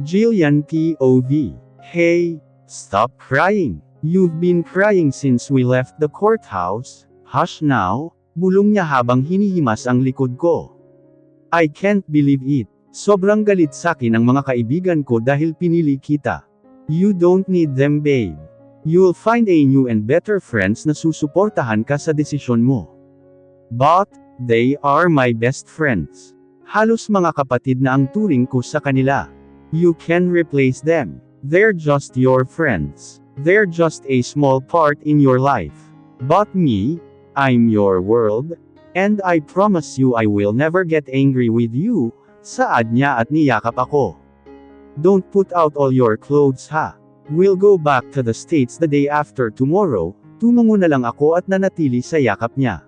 Jillian POV. Hey, stop crying. You've been crying since we left the courthouse. Hush now, bulong niya habang hinihimas ang likod ko. I can't believe it. Sobrang galit sakin ang mga kaibigan ko dahil pinili kita. You don't need them, babe. You'll find a new and better friends na susuportahan ka sa desisyon mo. But, they are my best friends. Halos mga kapatid na ang turing ko sa kanila. You can replace them. They're just your friends. They're just a small part in your life. But me, I'm your world. And I promise you I will never get angry with you. Saad niya at niyakap ako. Don't put out all your clothes ha. We'll go back to the States the day after tomorrow. Tumungo na lang ako at nanatili sa yakap niya.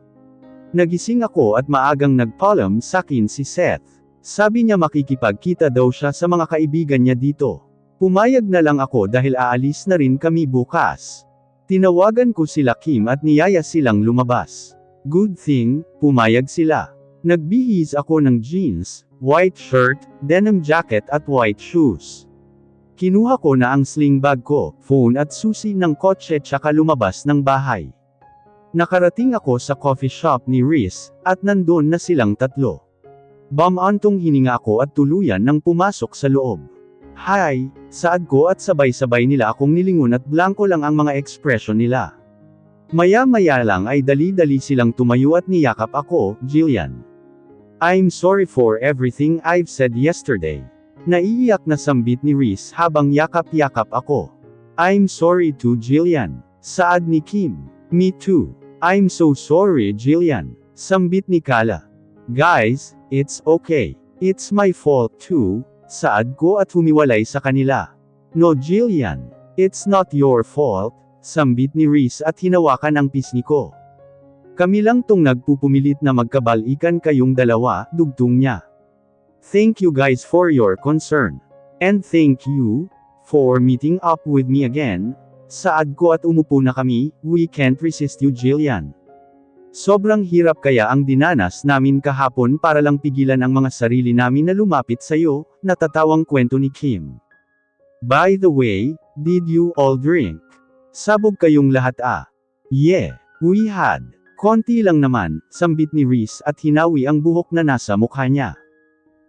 Nagising ako at maagang nagpaalam sakin si Seth. Sabi niya makikipagkita daw siya sa mga kaibigan niya dito. Pumayag na lang ako dahil aalis na rin kami bukas. Tinawagan ko sila Kim at niyaya silang lumabas. Good thing, pumayag sila. Nagbihis ako ng jeans, white shirt, denim jacket at white shoes. Kinuha ko na ang sling bag ko, phone at susi ng kotse tsaka lumabas ng bahay. Nakarating ako sa coffee shop ni Riz, at nandun na silang tatlo. Bamantong hininga ako at tuluyan nang pumasok sa loob. Hi, saad ko at sabay-sabay nila akong nilingon at blanko lang ang mga ekspresyon nila. Maya-maya lang ay dali-dali silang tumayo at niyakap ako, Jillian. I'm sorry for everything I've said yesterday. Naiiyak na sambit ni Riz habang yakap-yakap ako. I'm sorry too, Jillian. Saad ni Kim. Me too. I'm so sorry, Jillian. Sambit ni Kala. Guys, it's okay. It's my fault too. Saad ko at humiwalay sa kanila. No, Jillian. It's not your fault. Sambit ni Riz at hinawakan ang pisngi ko. Kami lang tong nagpupumilit na magkabalikan kayong dalawa, dugtong niya. Thank you guys for your concern. And thank you for meeting up with me again. Saad ko at umupo na kami. We can't resist you, Jillian. Sobrang hirap kaya ang dinanas namin kahapon para lang pigilan ang mga sarili namin na lumapit sa'yo, natatawang kwento ni Kim. By the way, did you all drink? Sabog kayong lahat ah. Yeah, we had. Konti lang naman, sambit ni Riz at hinawi ang buhok na nasa mukha niya.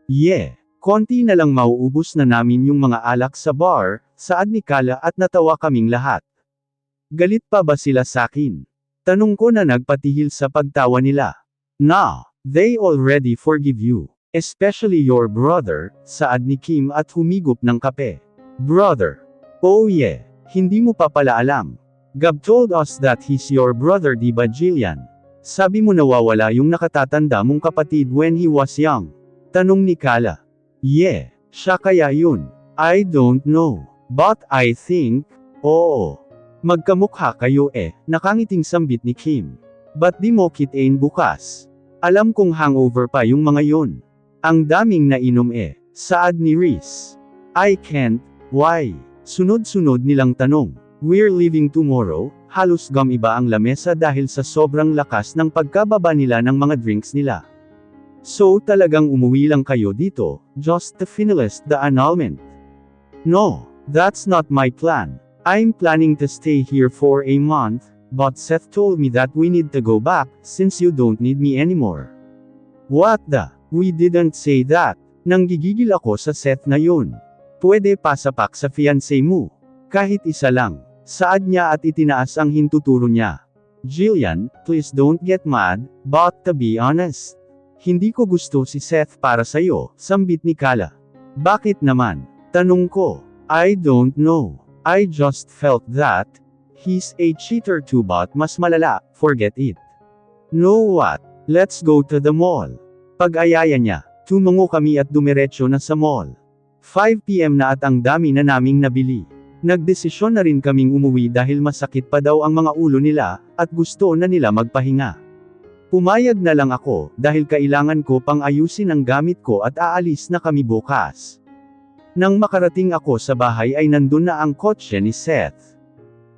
Yeah, konti na lang mauubos na namin yung mga alak sa bar, saad ni Kala at natawa kaming lahat. Galit pa ba sila sakin? Tanong ko na nagpatihil sa pagtawa nila. Nah, they already forgive you. Especially your brother, saad ni Kim at humigop ng kape. Brother. Oh yeah, hindi mo pa pala alam. Gab told us that he's your brother, diba Jillian? Sabi mo nawawala yung nakatatanda mong kapatid when he was young. Tanong ni Kala. Yeah, siya kaya yun. I don't know. But I think, oo. Magkamukha kayo nakangiting sambit ni Kim. Ba't di mo kitain bukas? Alam kong hangover pa yung mga yon. Ang daming nainom saad ni Riz. I can't, why? Sunod-sunod nilang tanong. We're leaving tomorrow, halos gumiba ang lamesa dahil sa sobrang lakas ng pagkababa nila ng mga drinks nila. So talagang umuwi lang kayo dito, just to finalize the annulment? No, that's not my plan. I'm planning to stay here for a month, but Seth told me that we need to go back, since you don't need me anymore. What the? We didn't say that. Nanggigigil ako sa Seth na yun. Pwede pasapak sa fiancé mo. Kahit isa lang. Saad niya at itinaas ang hintuturo niya. Jillian, please don't get mad, but to be honest, hindi ko gusto si Seth para sa'yo, sambit ni Kala. Bakit naman? Tanong ko. I don't know. I just felt that he's a cheater too, but mas malala, forget it. Know what? Let's go to the mall. Pag-ayaya niya, tumungo kami at dumiretso na sa mall. 5 PM na at ang dami na naming nabili. Nagdesisyon na rin kaming umuwi dahil masakit pa daw ang mga ulo nila, at gusto na nila magpahinga. Pumayag na lang ako, dahil kailangan ko pang ayusin ang gamit ko at aalis na kami bukas. Nang makarating ako sa bahay ay nandun na ang kotse ni Seth.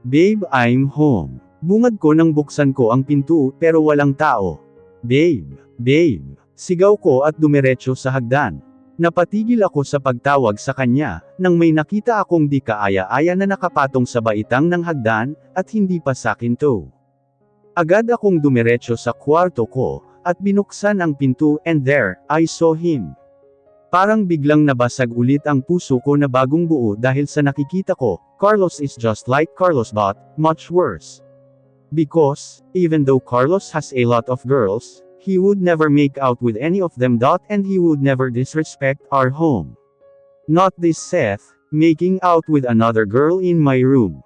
Babe, I'm home. Bungad ko nang buksan ko ang pinto pero walang tao. Babe, sigaw ko at dumiretso sa hagdan. Napatigil ako sa pagtawag sa kanya, nang may nakita akong di kaaya-aya na nakapatong sa baitang ng hagdan, at hindi pa sakin to. Agad akong dumiretso sa kwarto ko, at binuksan ang pinto, and there, I saw him. Parang biglang nabasag ulit ang puso ko na bagong buo dahil sa nakikita ko, Carlos is just like Carlos but, much worse. Because, even though Carlos has a lot of girls, he would never make out with any of them. And he would never disrespect our home. Not this Seth, making out with another girl in my room.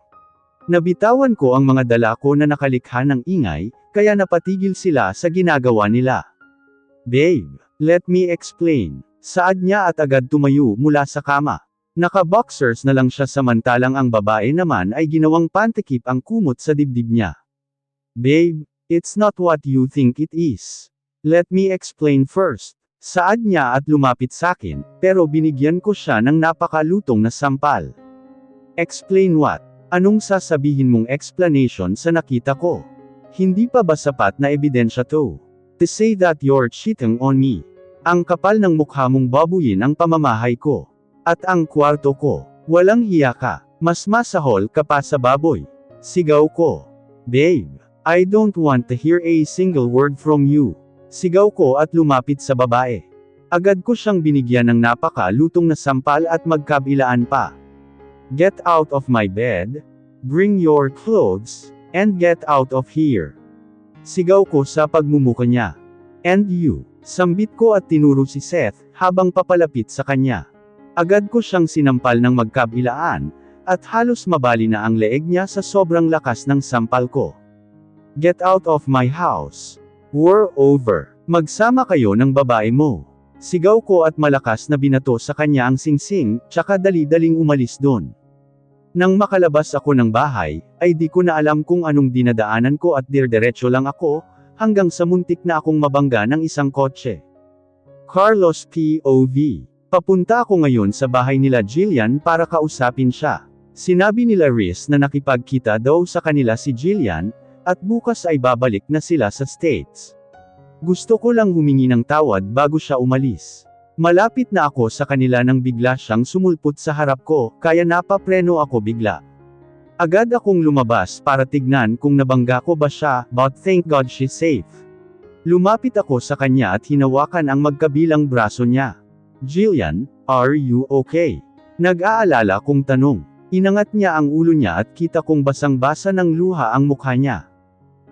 Nabitawan ko ang mga dala ko na nakalikha ng ingay, kaya napatigil sila sa ginagawa nila. Babe, let me explain. Saad niya at agad tumayo mula sa kama. Naka-boxers na lang siya samantalang ang babae naman ay ginawang pantikip ang kumot sa dibdib niya. Babe, it's not what you think it is. Let me explain first. Saad niya at lumapit sakin, pero binigyan ko siya ng napakalutong na sampal. Explain what? Anong sasabihin mong explanation sa nakita ko? Hindi pa ba sapat na ebidensya to? To say that you're cheating on me. Ang kapal ng mukha mong babuyin ang pamamahay ko. At ang kwarto ko. Walang hiya ka. Mas masahol ka pa sa baboy. Sigaw ko. Babe, I don't want to hear a single word from you. Sigaw ko at lumapit sa babae. Agad ko siyang binigyan ng napaka-lutong na sampal at magkabilaan pa. Get out of my bed, bring your clothes, and get out of here. Sigaw ko sa pagmumuka niya. And you, sambit ko at tinuro si Seth, habang papalapit sa kanya. Agad ko siyang sinampal ng magkabilaan, at halos mabali na ang leeg niya sa sobrang lakas ng sampal ko. Get out of my house. We're over. Magsama kayo ng babae mo. Sigaw ko at malakas na binato sa kanya ang singsing, tsaka dali-daling umalis doon. Nang makalabas ako ng bahay, ay di ko na alam kung anong dinadaanan ko at dirdiretso lang ako, hanggang sa muntik na akong mabangga ng isang kotse. Carlos POV. Papunta ako ngayon sa bahay nila Jillian para kausapin siya. Sinabi nila Riz na nakipagkita daw sa kanila si Jillian, at bukas ay babalik na sila sa States. Gusto ko lang humingi ng tawad bago siya umalis. Malapit na ako sa kanila nang bigla siyang sumulpot sa harap ko, kaya napapreno ako bigla. Agad akong lumabas para tignan kung nabangga ko ba siya, but thank God she's safe. Lumapit ako sa kanya at hinawakan ang magkabilang braso niya. Jillian, are you okay? Nag-aalala kong tanong. Inangat niya ang ulo niya at kita kong basang-basa ng luha ang mukha niya.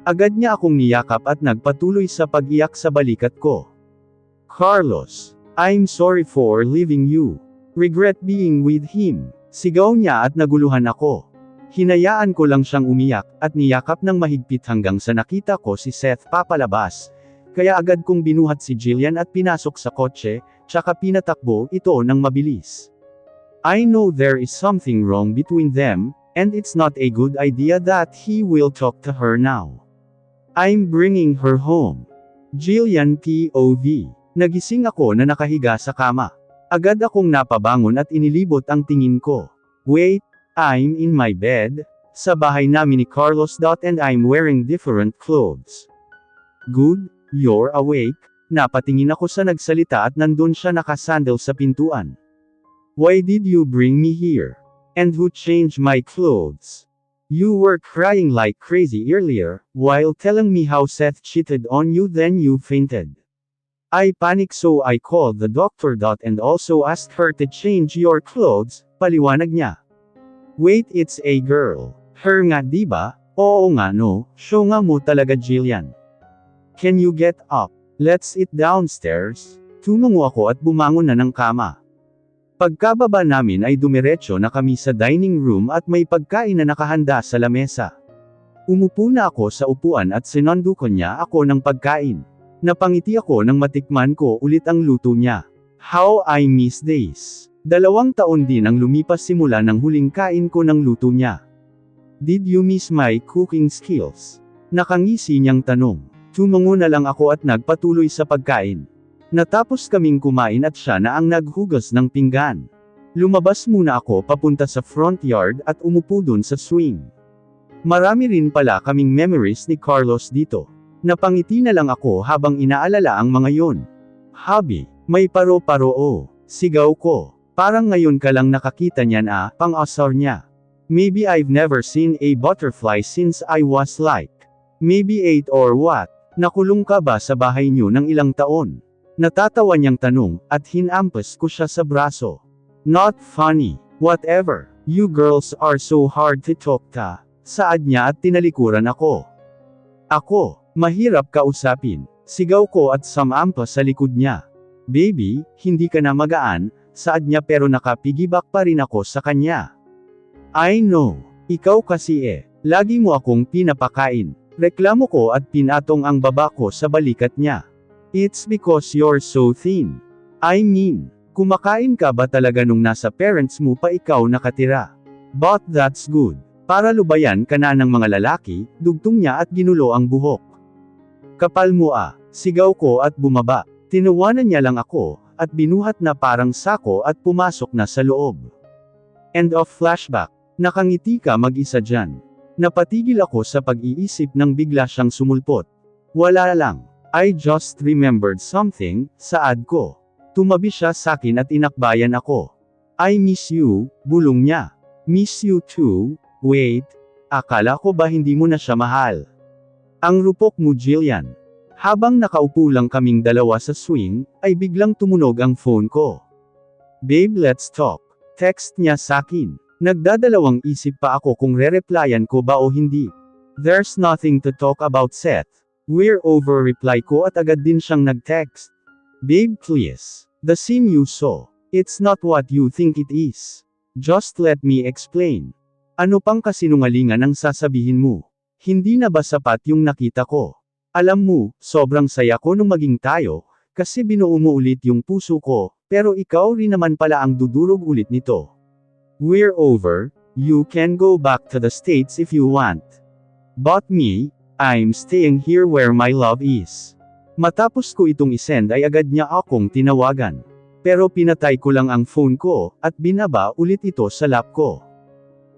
Agad niya akong niyakap at nagpatuloy sa pag-iyak sa balikat ko. Carlos, I'm sorry for leaving you. Regret being with him. Sigaw niya at naguluhan ako. Hinayaan ko lang siyang umiyak, at niyakap ng mahigpit hanggang sa nakita ko si Seth papalabas. Kaya agad kong binuhat si Jillian at pinasok sa kotse, tsaka pinatakbo ito ng mabilis. I know there is something wrong between them, and it's not a good idea that he will talk to her now. I'm bringing her home. Jillian POV. Nagising ako na nakahiga sa kama. Agad akong napabangon at inilibot ang tingin ko. Wait, I'm in my bed, sa bahay namin ni Carlos. And I'm wearing different clothes. Good, you're awake. Napatingin ako sa nagsalita at nandun siya nakasandal sa pintuan. Why did you bring me here? And who changed my clothes? You were crying like crazy earlier, while telling me how Seth cheated on you, then you fainted. I panicked, so I called the doctor. And also asked her to change your clothes, paliwanag niya. Wait, it's a girl. Her nga diba? Oo nga no, show nga mo talaga Jillian. Can you get up? Let's eat downstairs. Tumungo ako at bumangon na ng kama. Pagkababa namin ay dumiretso na kami sa dining room at may pagkain na nakahanda sa lamesa. Umupo na ako sa upuan at sinundukan niya ako ng pagkain. Napangiti ako nang matikman ko ulit ang luto niya. How I miss this. 2 taon din ang lumipas simula ng huling kain ko ng luto niya. Did you miss my cooking skills? Nakangisi niyang tanong. Tumungo na lang ako at nagpatuloy sa pagkain. Natapos kaming kumain at siya na ang naghugas ng pinggan. Lumabas muna ako papunta sa front yard at umupo dun sa swing. Marami rin pala kaming memories ni Carlos dito. Napangiti na lang ako habang inaalala ang mga yon. Hobby, may paro-paro o. Sigaw ko. Parang ngayon ka lang nakakita niyan pang-asar niya. Maybe I've never seen a butterfly since I was like, maybe 8 or what? Nakulong ka ba sa bahay niyo ng ilang taon? Natatawa niyang tanong, at hinampas ko siya sa braso. Not funny. Whatever. You girls are so hard to talk to. Saad niya at tinalikuran ako. Ako, mahirap kausapin. Sigaw ko at sumampa sa likod niya. Baby, hindi ka na magaan, saad niya pero nakapigibak pa rin ako sa kanya. I know. Ikaw kasi lagi mo akong pinapakain. Reklamo ko at pinatong ang baba ko sa balikat niya. It's because you're so thin. I mean, kumakain ka ba talaga nung nasa parents mo pa ikaw nakatira? But that's good. Para lubayan ka na ng mga lalaki, dugtong niya at ginulo ang buhok. Kapal mo sigaw ko at bumaba. Tinawanan niya lang ako, at binuhat na parang sako at pumasok na sa loob. End of flashback. Nakangiti ka mag-isa dyan. Napatigil ako sa pag-iisip nang bigla siyang sumulpot. Wala lang. I just remembered something, saad ko. Tumabi siya sakin at inakbayan ako. I miss you, bulong niya. Miss you too, wait. Akala ko ba hindi mo na siya mahal? Ang rupok mo, Jillian. Habang nakaupo lang kaming dalawa sa swing, ay biglang tumunog ang phone ko. Babe, let's talk. Text niya sakin. Nagdadalawang isip pa ako kung re-replyan ko ba o hindi. There's nothing to talk about, Seth. We're over, reply ko at agad din siyang nag-text. Babe, please. The scene you saw. It's not what you think it is. Just let me explain. Ano pang kasinungalingan ang sasabihin mo? Hindi na ba sapat yung nakita ko? Alam mo, sobrang saya ko nung maging tayo, kasi binuo mo ulit yung puso ko, pero ikaw rin naman pala ang dudurog ulit nito. We're over, you can go back to the States if you want. But me, I'm staying here where my love is. Matapos ko itong isend ay agad niya akong tinawagan. Pero pinatay ko lang ang phone ko, at binaba ulit ito sa lap ko.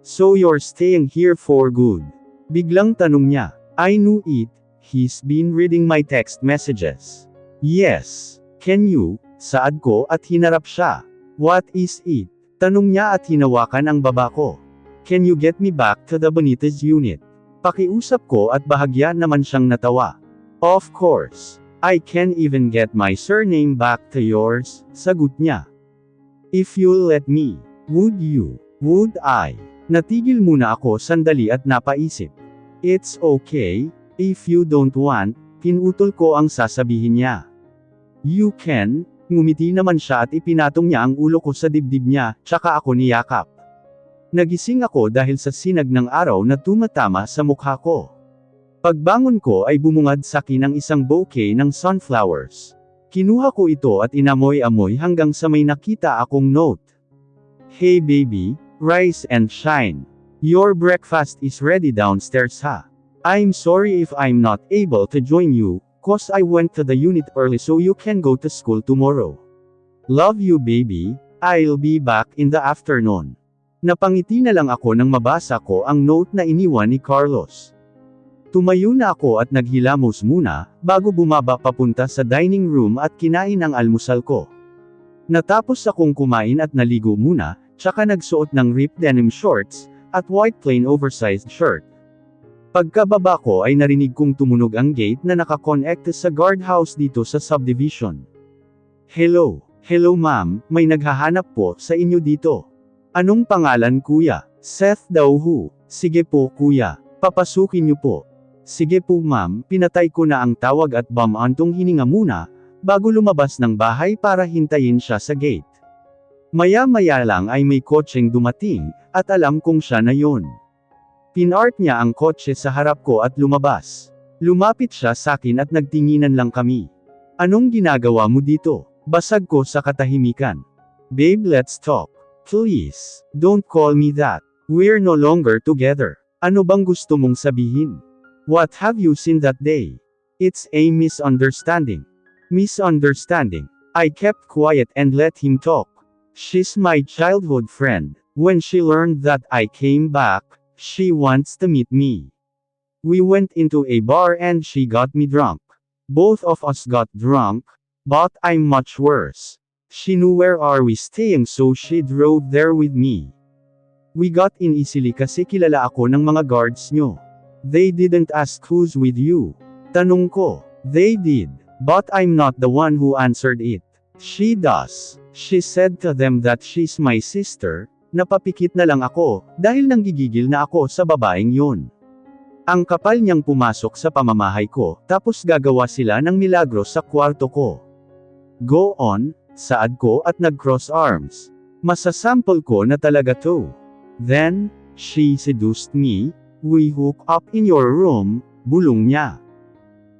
So you're staying here for good? Biglang tanong niya. I knew it, he's been reading my text messages. Yes. Can you? Saad ko at hinarap siya. What is it? Tanong niya at hinawakan ang baba ko. Can you get me back to the Benitez unit? Pakiusap ko at bahagya naman siyang natawa. Of course. I can even get my surname back to yours, sagot niya. If you'll let me. Would you? Would I? Natigil muna ako sandali at napaisip. It's okay, if you don't want, pinutol ko ang sasabihin niya. You can. Ngumiti naman siya at ipinatong niya ang ulo ko sa dibdib niya, tsaka ako niyakap. Nagising ako dahil sa sinag ng araw na tumatama sa mukha ko. Pagbangon ko ay bumungad sa akin ang isang bouquet ng sunflowers. Kinuha ko ito at inamoy-amoy hanggang sa may nakita akong note. Hey baby, rise and shine. Your breakfast is ready downstairs ha. I'm sorry if I'm not able to join you. Cause I went to the unit early so you can go to school tomorrow. Love you baby, I'll be back in the afternoon. Napangiti na lang ako nang mabasa ko ang note na iniwan ni Carlos. Tumayo na ako at naghilamos muna, bago bumaba papunta sa dining room at kinain ang almusal ko. Natapos akong kumain at naligo muna, tsaka nagsuot ng ripped denim shorts, at white plain oversized shirt. Pagkababa ko ay narinig kong tumunog ang gate na nakakonekte sa guardhouse dito sa subdivision. Hello ma'am, may naghahanap po sa inyo dito. Anong pangalan kuya? Seth daw ho. Sige po kuya, papasukin niyo po. Sige po ma'am, pinatay ko na ang tawag at bumantong hininga muna, bago lumabas ng bahay para hintayin siya sa gate. Maya-maya lang ay may kotseng dumating, at alam kong siya na yon. Pinart niya ang kotse sa harap ko at lumabas. Lumapit siya sa akin at nagtinginan lang kami. Anong ginagawa mo dito? Basag ko sa katahimikan. Babe, let's talk. Please, don't call me that. We're no longer together. Ano bang gusto mong sabihin? What have you seen that day? It's a misunderstanding. Misunderstanding. I kept quiet and let him talk. She's my childhood friend. When she learned that I came back, she wants to meet me. We went into a bar and she got me drunk. Both of us got drunk, but I'm much worse. She knew where are we staying so she drove there with me. We got in easily kasi kilala ako ng mga guards nyo. They didn't ask who's with you. Tanong ko. They did. But I'm not the one who answered it. She does. She said to them that she's my sister. Napapikit na lang ako, dahil nanggigigil na ako sa babaeng yun. Ang kapal niyang pumasok sa pamamahay ko, tapos gagawa sila ng milagro sa kwarto ko. Go on, saad ko at nag-cross arms. Masasample ko na talaga to. Then, she seduced me. We hook up in your room, bulong niya.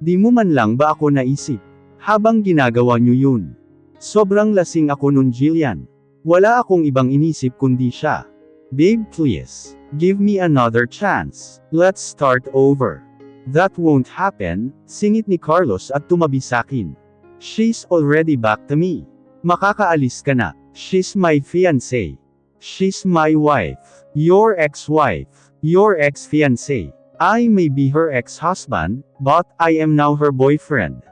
Di mo man lang ba ako naisip? Habang ginagawa niyo yun. Sobrang lasing ako nun, Jillian. Wala akong ibang inisip kundi siya. Babe, please. Give me another chance. Let's start over. That won't happen, singit ni Carlos at tumabi sakin. She's already back to me. Makakaalis ka na. She's my fiancé. She's my wife. Your ex-wife. Your ex-fiancé. I may be her ex-husband, but I am now her boyfriend.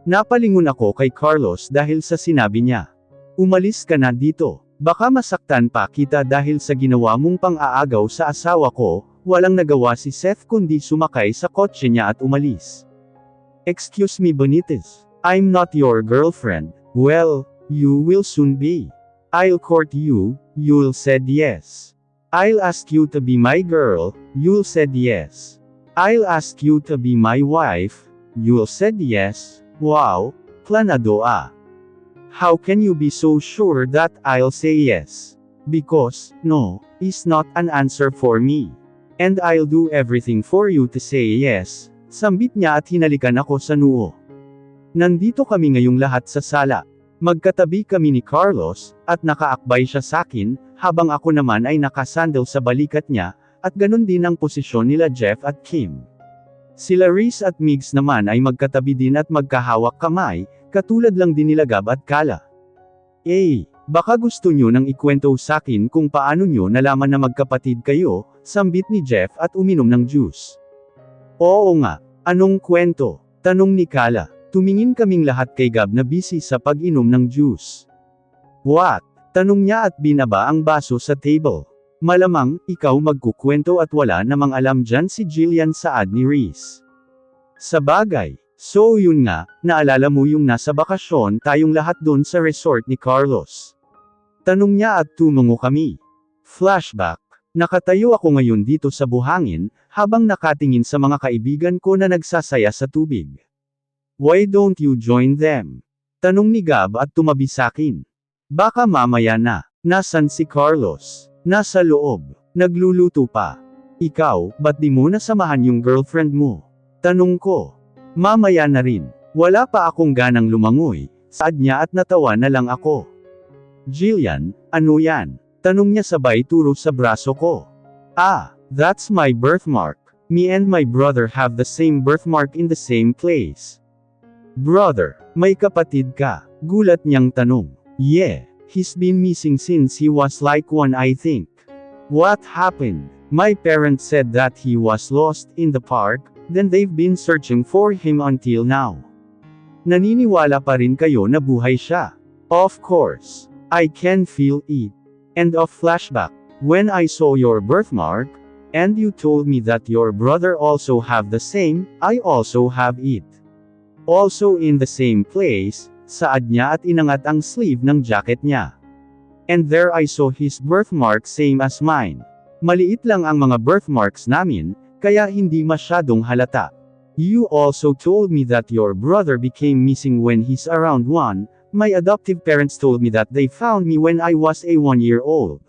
Napalingon ako kay Carlos dahil sa sinabi niya. Umalis ka na dito. Baka masaktan pa kita dahil sa ginawa mong pang-aagaw sa asawa ko. Walang nagawa si Seth kundi sumakay sa kotse niya at umalis. Excuse me, Benitez. I'm not your girlfriend. Well, you will soon be. I'll court you. You'll said yes. I'll ask you to be my girl. You'll said yes. I'll ask you to be my wife. You'll said yes. Wow, planado ah. How can you be so sure that I'll say yes? Because, no, is not an answer for me. And I'll do everything for you to say yes. Sambit niya at hinalikan ako sa noo. Nandito kami ngayong lahat sa sala. Magkatabi kami ni Carlos, at nakaakbay siya sakin, habang ako naman ay nakasandal sa balikat niya, at ganun din ang posisyon nila Jeff at Kim. Sila Reese at Migs naman ay magkatabi din at magkahawak kamay, katulad lang din nila Gab at Kala. Baka gusto nyo nang ikwento sakin kung paano nyo nalaman na magkapatid kayo, sambit ni Jeff at uminom ng juice. Oo nga, anong kwento? Tanong ni Kala. Tumingin kaming lahat kay Gab na busy sa pag-inom ng juice. What? Tanong niya at binaba ang baso sa table. Malamang, ikaw magkukwento at wala namang alam dyan si Jillian, saad ni Reese. Sabagay, so yun nga, naalala mo yung nasa bakasyon tayong lahat doon sa resort ni Carlos. Tanong niya at tumungo kami. Flashback. Nakatayo ako ngayon dito sa buhangin, habang nakatingin sa mga kaibigan ko na nagsasaya sa tubig. Why don't you join them? Tanong ni Gab at tumabi sakin. Baka mamaya na. Nasan si Carlos? Nasa loob. Nagluluto pa. Ikaw, ba't di mo nasamahan yung girlfriend mo? Tanong ko. Mamaya na rin. Wala pa akong ganang lumangoy, saad niya at natawa na lang ako. Jillian, ano yan? Tanong niya sabay turo sa braso ko. That's my birthmark. Me and my brother have the same birthmark in the same place. Brother, may kapatid ka? Gulat niyang tanong. Yeah, he's been missing since he was like 1 I think. What happened? My parents said that he was lost in the park, then they've been searching for him until now. Naniniwala pa rin kayo na buhay siya? Of course. I can feel it. End of flashback. When I saw your birthmark, and you told me that your brother also have the same, I also have it. Also in the same place, saad niya at inangat ang sleeve ng jacket niya. And there I saw his birthmark same as mine. Maliit lang ang mga birthmarks namin, kaya hindi masyadong halata. You also told me that your brother became missing when he's around 1, my adoptive parents told me that they found me when I was a 1-year-old.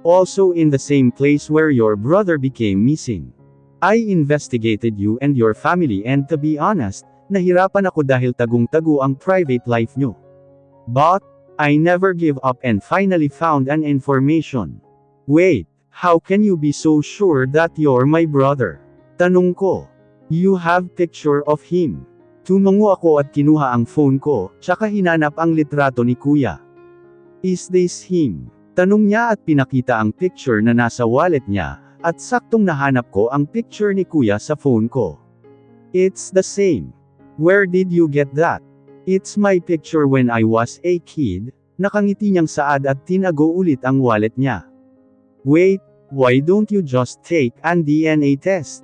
Also in the same place where your brother became missing. I investigated you and your family and to be honest, nahirapan ako dahil tagong-tago ang private life nyo. But, I never give up and finally found an information. Wait, how can you be so sure that you're my brother? Tanong ko. You have picture of him. Tumango ako at kinuha ang phone ko, tsaka hinanap ang litrato ni kuya. Is this him? Tanong niya at pinakita ang picture na nasa wallet niya, at saktong nahanap ko ang picture ni kuya sa phone ko. It's the same. Where did you get that? It's my picture when I was a kid, Nakangiti niyang saad at tinago ulit ang wallet niya. Wait, why don't you just take an DNA test?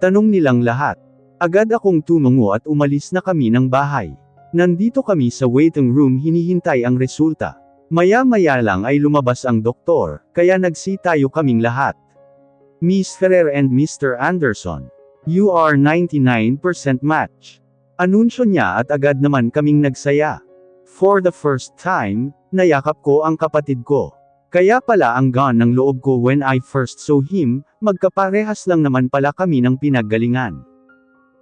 Tanong nilang lahat. Agad akong tumungo at umalis na kami ng bahay. Nandito kami sa waiting room hinihintay ang resulta. Maya-maya lang ay lumabas ang doktor, kaya nagsitayo kaming lahat. Miss Ferrer and Mr. Anderson, you are 99% match. Anunsyo niya at agad naman kaming nagsaya. For the first time, nayakap ko ang kapatid ko. Kaya pala ang gaan ng loob ko when I first saw him, magkaparehas lang naman pala kami ng pinaggalingan.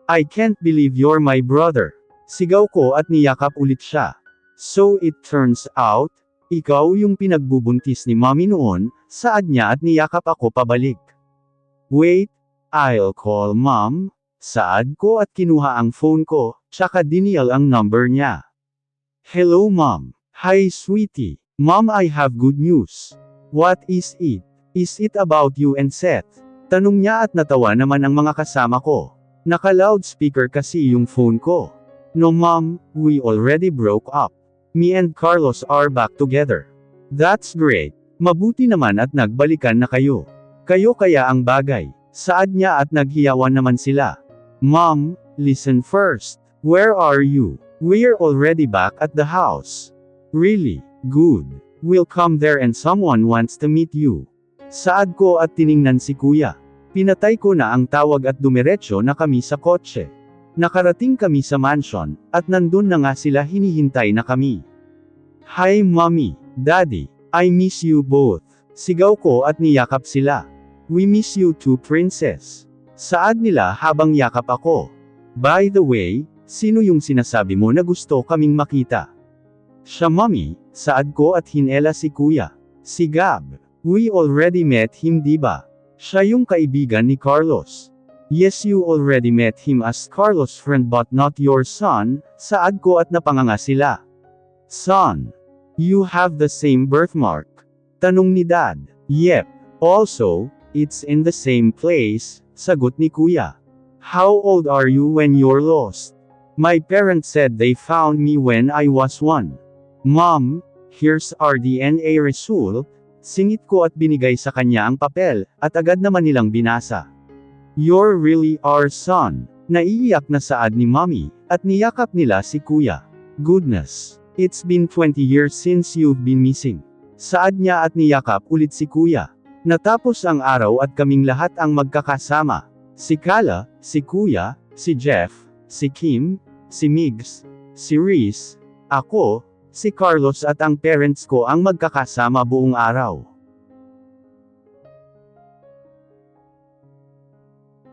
I can't believe you're my brother. Sigaw ko at niyakap ulit siya. So it turns out, ikaw yung pinagbubuntis ni Mommy noon, saad niya at niyakap ako pabalik. Wait, I'll call Mom, saad ko at kinuha ang phone ko, tsaka dinial ang number niya. Hello Mom. Hi sweetie. Mom, I have good news. What is it? Is it about you and Seth? Tanong niya at natawa naman ang mga kasama ko. Naka-loudspeaker kasi yung phone ko. No Mom, we already broke up. Me and Carlos are back together. That's great. Mabuti naman at nagbalikan na kayo. Kayo kaya ang bagay. Saad niya at naghiyawan naman sila. Mom, listen first. Where are you? We're already back at the house. Really? Good. We'll come there and someone wants to meet you. Saad ko at tiningnan si Kuya. Pinatay ko na ang tawag at dumiretso na kami sa kotse. Nakarating kami sa mansion, at nandun na nga sila hinihintay na kami. Hi Mommy, Daddy, I miss you both. Sigaw ko at niyakap sila. We miss you too Princess. Saad nila habang yakap ako. By the way, sino yung sinasabi mo na gusto kaming makita? Siya Mommy, saad ko at hinela si Kuya. Si Gab. We already met him diba? Siya yung kaibigan ni Carlos. Yes, you already met him as Carlos' friend but not your son, saad ko at napanganga sila. Son. You have the same birthmark. Tanong ni Dad. Yep. Also, it's in the same place, sagot ni Kuya. How old are you when you're lost? My parents said they found me when I was 1. Mom, here's our DNA result. Singit ko at binigay sa kanya ang papel, at agad naman nilang binasa. You're really our son. Naiiyak na saad ni Mommy, at niyakap nila si Kuya. Goodness. It's been 20 years since you've been missing. Saad niya at niyakap ulit si Kuya. Natapos ang araw at kaming lahat ang magkakasama. Si Kala, si Kuya, si Jeff, si Kim, si Migs, si Reese, ako, si Carlos at ang parents ko ang magkakasama buong araw.